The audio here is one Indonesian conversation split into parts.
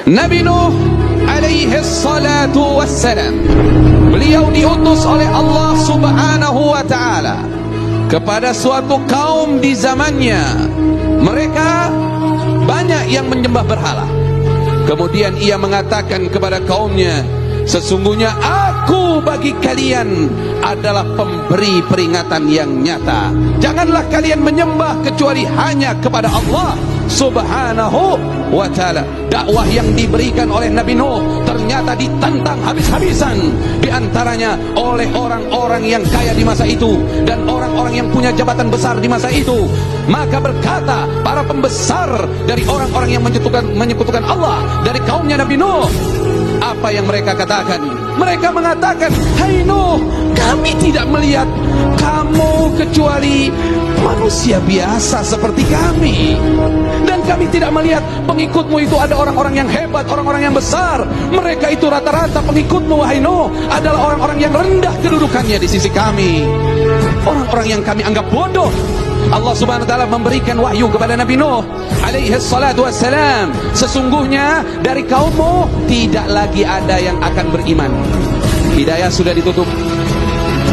Nabi Nuh alaihi salatu wassalam, beliau diutus oleh Allah subhanahu wa ta'ala kepada suatu kaum di zamannya. Mereka banyak yang menyembah berhala. Kemudian ia mengatakan kepada kaumnya, sesungguhnya aku bagi kalian adalah pemberi peringatan yang nyata. Janganlah kalian menyembah kecuali hanya kepada Allah subhanahu wa ta'ala. Dakwah yang diberikan oleh Nabi Nuh ternyata ditentang habis-habisan, di antaranya oleh orang-orang yang kaya di masa itu dan orang-orang yang punya jabatan besar di masa itu. Maka berkata para pembesar dari orang-orang yang menyekutukan Allah dari kaumnya Nabi Nuh, apa yang mereka katakan? Mereka mengatakan, hai Nuh, kami tidak melihat kamu kecuali manusia biasa seperti kami, dan kami tidak melihat pengikutmu itu ada orang-orang yang hebat, orang-orang yang besar. Mereka itu rata-rata pengikutmu, wahai Nuh, adalah orang-orang yang rendah kedudukannya di sisi kami, orang-orang yang kami anggap bodoh. Allah subhanahu wa ta'ala memberikan wahyu kepada Nabi Nuh alaihi salatu wassalam, sesungguhnya dari kaummu tidak lagi ada yang akan beriman. Hidayah sudah ditutup,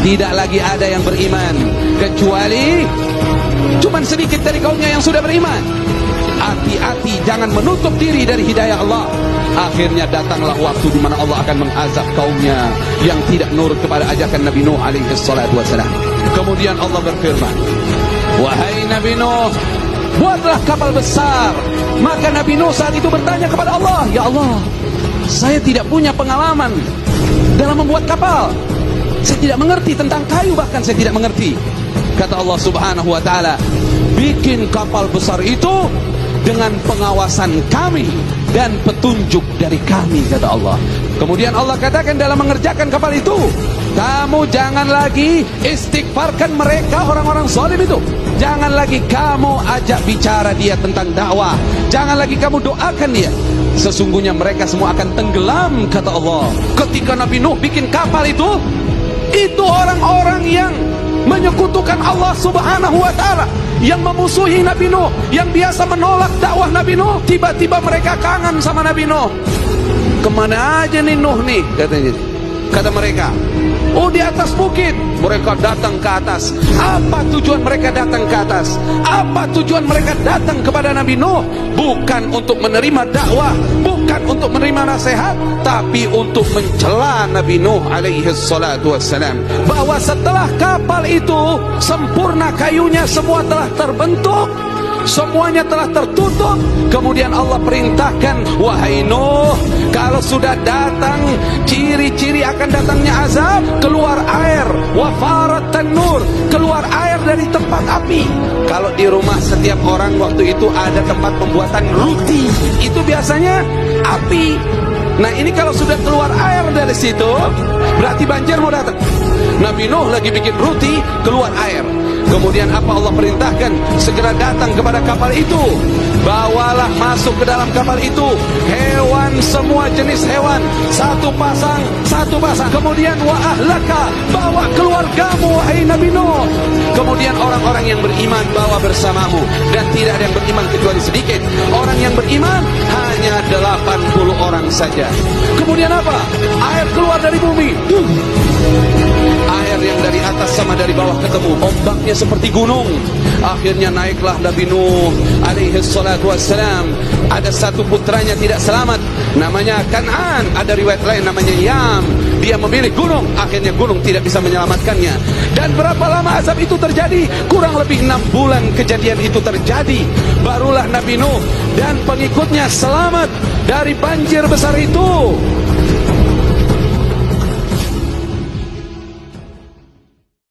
tidak lagi ada yang beriman kecuali cuman sedikit dari kaumnya yang sudah beriman. Hati-hati, jangan menutup diri dari hidayah Allah. Akhirnya datanglah waktu di mana Allah akan mengazab kaumnya yang tidak nurut kepada ajakan Nabi Nuh alaihi salatu wassalam. Kemudian Allah berfirman, wahai Nabi Nuh, buatlah kapal besar. Maka Nabi Nuh saat itu bertanya kepada Allah, ya Allah, saya tidak punya pengalaman dalam membuat kapal. Saya tidak mengerti tentang kayu, bahkan saya tidak mengerti. Kata Allah subhanahu wa ta'ala, bikin kapal besar itu dengan pengawasan kami dan petunjuk dari kami, kata Allah. Kemudian Allah katakan dalam mengerjakan kapal itu, kamu jangan lagi istighfarkan mereka, orang-orang zalim itu. Jangan lagi kamu ajak bicara dia tentang dakwah. Jangan lagi kamu doakan dia. Sesungguhnya mereka semua akan tenggelam, kata Allah. Ketika Nabi Nuh bikin kapal itu orang-orang yang menyekutukan Allah subhanahu wa ta'ala, yang memusuhi Nabi Nuh, yang biasa menolak dakwah Nabi Nuh, tiba-tiba mereka kangen sama Nabi Nuh. Kemana aja nih Nuh nih, katanya. Kata mereka, oh di atas bukit. Mereka datang ke atas. Apa tujuan mereka datang ke atas? Apa tujuan mereka datang kepada Nabi Nuh? Bukan untuk menerima dakwah, bukan untuk menerima nasihat, tapi untuk mencela Nabi Nuh alaihi salatu wassalam. Bahwa setelah kapal itu sempurna, kayunya semua telah terbentuk, semuanya telah tertutup. Kemudian Allah perintahkan, wahai Nuh, kalau sudah datang ciri-ciri akan datangnya azab, keluar air, wafarat tanur, keluar air dari tempat api. Kalau di rumah setiap orang waktu itu ada tempat pembuatan roti, itu biasanya api. Nah ini kalau sudah keluar air dari situ, berarti banjir mau datang. Nabi Nuh lagi bikin roti, keluar air. Kemudian apa Allah perintahkan? Segera datang kepada kapal itu. Bawalah masuk ke dalam kapal itu hewan, semua jenis hewan, satu pasang. Kemudian wa ahlaka, bawa keluargamu wahai Nabi Nuh. Kemudian orang-orang yang beriman bawa bersamamu, dan tidak ada yang beriman kecuali sedikit. Orang yang beriman hanya 80 orang saja. Kemudian apa? Air keluar dari bumi. Air yang dari atas sama dari bawah ketemu, ombaknya seperti gunung. Akhirnya naiklah Nabi Nuh alaihi salatu wassalam. Ada satu putranya tidak selamat, namanya Kan'an. Ada riwayat lain namanya Yam. Dia memilih gunung, akhirnya gunung tidak bisa menyelamatkannya. Dan berapa lama azab itu terjadi? Kurang lebih 6 bulan kejadian itu terjadi. Barulah Nabi Nuh dan pengikutnya selamat dari banjir besar itu.